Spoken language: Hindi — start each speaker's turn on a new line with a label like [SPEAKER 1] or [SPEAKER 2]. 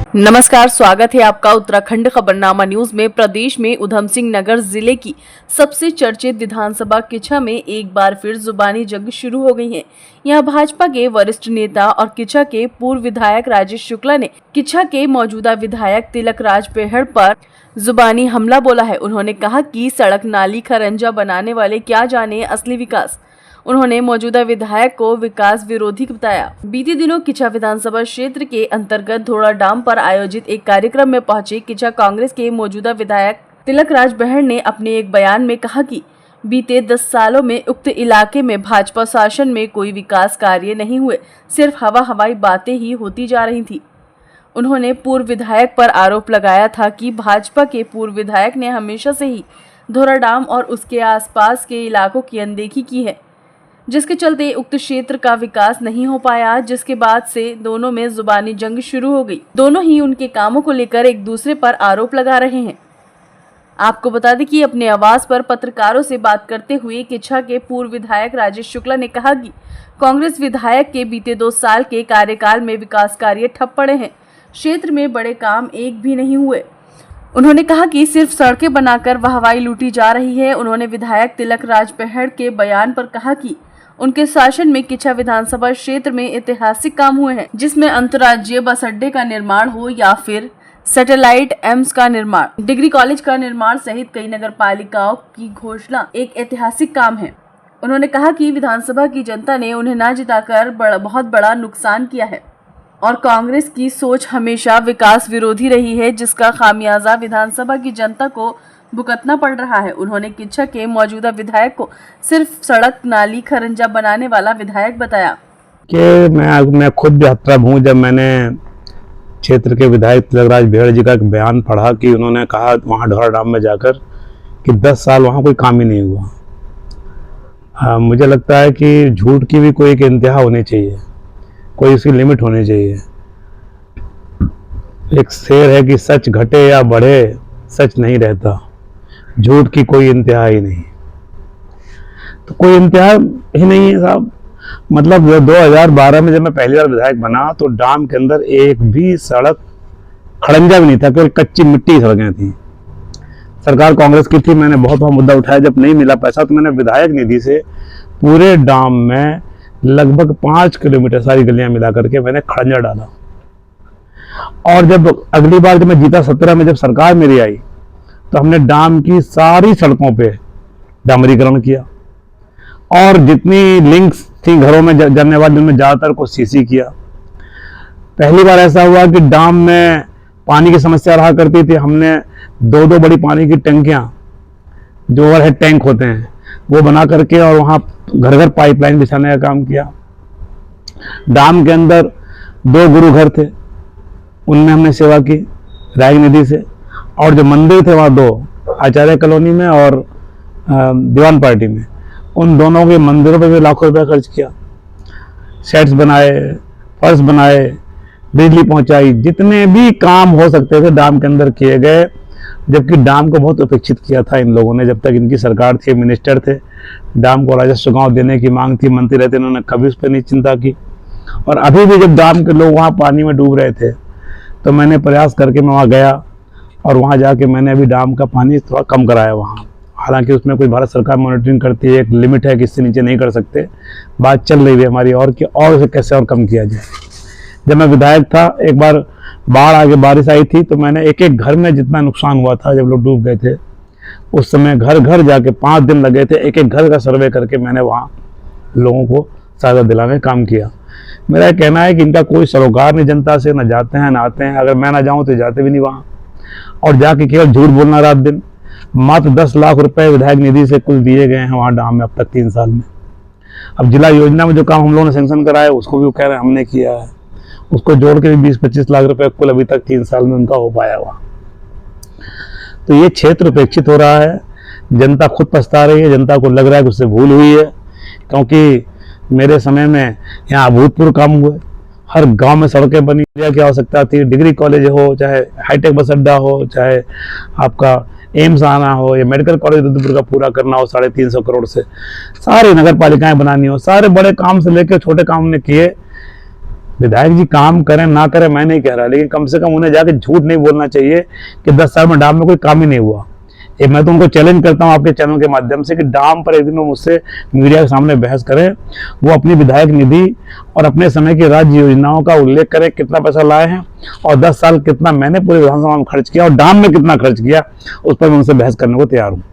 [SPEAKER 1] नमस्कार, स्वागत है आपका उत्तराखंड खबरनामा न्यूज में। प्रदेश में उधम सिंह नगर जिले की सबसे चर्चित विधानसभा किच्छा में एक बार फिर जुबानी जंग शुरू हो गई है। यहां भाजपा के वरिष्ठ नेता और किच्छा के पूर्व विधायक राजेश शुक्ला ने किच्छा के मौजूदा विधायक तिलक राज बेहड़ पर जुबानी हमला बोला है। उन्होंने कहा कि सड़क नाली खरंजा बनाने वाले क्या जाने असली विकास। उन्होंने मौजूदा विधायक को विकास विरोधी बताया। बीते दिनों किच्छा विधानसभा क्षेत्र के अंतर्गत धोड़ा डाम पर आयोजित एक कार्यक्रम में पहुंचे किच्छा कांग्रेस के मौजूदा विधायक तिलक राज बेहड़ ने अपने एक बयान में कहा कि बीते 10 सालों में उक्त इलाके में भाजपा शासन में कोई विकास कार्य नहीं हुए, सिर्फ हवाई बातें ही होती जा रही थी। उन्होंने पूर्व विधायक पर आरोप लगाया था कि भाजपा के पूर्व विधायक ने हमेशा से ही धोड़ा डाम और उसके आसपास के इलाकों की अनदेखी की है, जिसके चलते उक्त क्षेत्र का विकास नहीं हो पाया। जिसके बाद से दोनों में जुबानी जंग शुरू हो गई। दोनों ही उनके कामों को लेकर एक दूसरे पर आरोप लगा रहे हैं। आपको बता दें कि अपने आवास पर पत्रकारों से बात करते हुए किच्छा के पूर्व विधायक राजेश शुक्ला ने कहा कि कांग्रेस विधायक के बीते 2 साल के कार्यकाल में विकास कार्य ठप पड़े हैं। क्षेत्र में बड़े काम एक भी नहीं हुए। उन्होंने कहा कि सिर्फ सड़कें बनाकर वाहवाही लूटी जा रही है। उन्होंने विधायक तिलक राज बेहड़ के बयान पर कहा कि उनके शासन में किच्छा विधानसभा क्षेत्र में ऐतिहासिक काम हुए हैं, जिसमें अंतर्राज्यीय बस अड्डे का निर्माण हो या फिर सैटेलाइट एम्स का निर्माण, डिग्री कॉलेज का निर्माण सहित कई नगर पालिकाओं की घोषणा एक ऐतिहासिक काम है। उन्होंने कहा कि विधानसभा की जनता ने उन्हें ना जिताकर बहुत बड़ा नुकसान किया है और कांग्रेस की सोच हमेशा विकास विरोधी रही है, जिसका खामियाजा विधानसभा की जनता को भुगतना पड़ रहा है। उन्होंने किच्छा के मौजूदा विधायक को सिर्फ सड़क नाली खरंजा बनाने वाला विधायक बताया
[SPEAKER 2] कि मैं खुद भी हतप्रभ हूँ जब मैंने क्षेत्र के विधायक तिलक राज बेहड़ जी का एक बयान पढ़ा कि उन्होंने कहा वहाँ ढोरा डाम में जाकर कि 10 साल वहाँ कोई काम ही नहीं हुआ। मुझे लगता है कि झूठ की भी कोई एक इंतहा होनी चाहिए, कोई इसकी लिमिट होनी चाहिए। एक शेर है कि सच घटे या बढ़े सच नहीं रहता, झूठ की कोई इंतहा ही नहीं। तो कोई इंतहा ही नहीं है साहब। मतलब 2012 में जब मैं पहली बार विधायक बना तो डाम के अंदर एक भी सड़क खड़ंजा भी नहीं था, केवल कच्ची मिट्टी की सड़कें थी। सरकार कांग्रेस की थी। मैंने बहुत बड़ा मुद्दा उठाया, जब नहीं मिला पैसा तो मैंने विधायक निधि से पूरे डाम में लगभग 5 किलोमीटर सारी गलियां मिला करके मैंने खड़ंजा डाला। और जब अगली बार जब मैं जीता 17 में, जब सरकार मेरी आई तो हमने डाम की सारी सड़कों पे डामरीकरण किया और जितनी लिंक्स थी घरों में जाने वाली उनमें ज़्यादातर को सीसी किया। पहली बार ऐसा हुआ कि डाम में पानी की समस्या रहा करती थी। हमने 2 बड़ी पानी की टंकियां, जो ओवरहेड टैंक होते हैं, वो बना करके और वहाँ घर घर पाइपलाइन बिछाने का काम किया। डाम के अंदर 2 गुरु घर थे, उनमें हमने सेवा की राय निधि से। और जो मंदिर थे वहाँ 2, आचार्य कॉलोनी में और दीवान पार्टी में, उन दोनों के मंदिरों पे भी लाखों रुपया खर्च किया। शेड्स बनाए, फर्श बनाए, बिजली पहुंचाई, जितने भी काम हो सकते थे डाम के अंदर किए गए। जबकि डाम को बहुत उपेक्षित किया था इन लोगों ने। जब तक इनकी सरकार थी, मिनिस्टर थे, डाम को राजस्व गांव देने की मांग थी, मंत्री रहते, इन्होंने कभी उस पर नहीं चिंता की। और अभी भी जब डाम के लोग वहाँ पानी में डूब रहे थे तो मैंने प्रयास करके मैं वहाँ गया और वहाँ जाके मैंने अभी डाम का पानी थोड़ा कम कराया वहाँ। हालांकि उसमें कोई भारत सरकार मॉनिटरिंग करती है, एक लिमिट है कि इससे नीचे नहीं कर सकते। बात चल रही है हमारी और कि और उसे कैसे और कम किया जाए। जब मैं विधायक था, एक बार बाढ़ आके बारिश आई थी तो मैंने एक एक घर में जितना नुकसान हुआ था, जब लोग डूब गए थे, उस समय घर घर जाके 5 दिन लगे थे, एक एक घर का सर्वे करके मैंने वहाँ लोगों को सहायता दिलाने का काम किया। मेरा कहना है कि इनका कोई सरोकार नहीं जनता से, न जाते हैं ना आते हैं। अगर मैं ना जाऊँ तो जाते भी नहीं वहाँ, और जाके केवल झूठ बोलना रात दिन। मात्र 10 लाख रुपए विधायक निधि से कुल दिए गए हैं वहाँ डाम में अब तक 3 साल में। अब जिला योजना में जो काम हम लोगों ने सेंक्शन कराया है उसको भी वो कह रहे हैं हमने किया है, उसको जोड़ के भी 20-25 लाख रुपए कुल अभी तक 3 साल में उनका हो पाया हुआ। तो ये क्षेत्र उपेक्षित हो रहा है, जनता खुद पछता रही है, जनता को लग रहा है कि उससे भूल हुई है। क्योंकि मेरे समय में यहाँ अभूतपूर्व काम हुए, हर गांव में सड़कें बनी, की आवश्यकता थी। डिग्री कॉलेज हो, चाहे हाईटेक बस अड्डा हो, चाहे आपका एम्स आना हो, या मेडिकल कॉलेज रुद्रपुर का पूरा करना हो 350 करोड़ से, सारी नगर पालिकाएं बनानी हो, सारे बड़े काम से लेकर छोटे काम ने किए। विधायक जी काम करें ना करें मैं नहीं कह रहा, लेकिन कम से कम उन्हें जाके झूठ नहीं बोलना चाहिए कि 10 साल में डाम में कोई काम ही नहीं हुआ। ये मैं तो उनको चैलेंज करता हूं आपके चैनल के माध्यम से कि डाम पर एक दिन वो मुझसे मीडिया के सामने बहस करें, वो अपनी विधायक निधि और अपने समय की राज्य योजनाओं का उल्लेख करें, कितना पैसा लाए हैं और 10 साल कितना मैंने पूरे विधानसभा में खर्च किया और डाम में कितना खर्च किया, उस पर मैं उनसे बहस करने को तैयार हूँ।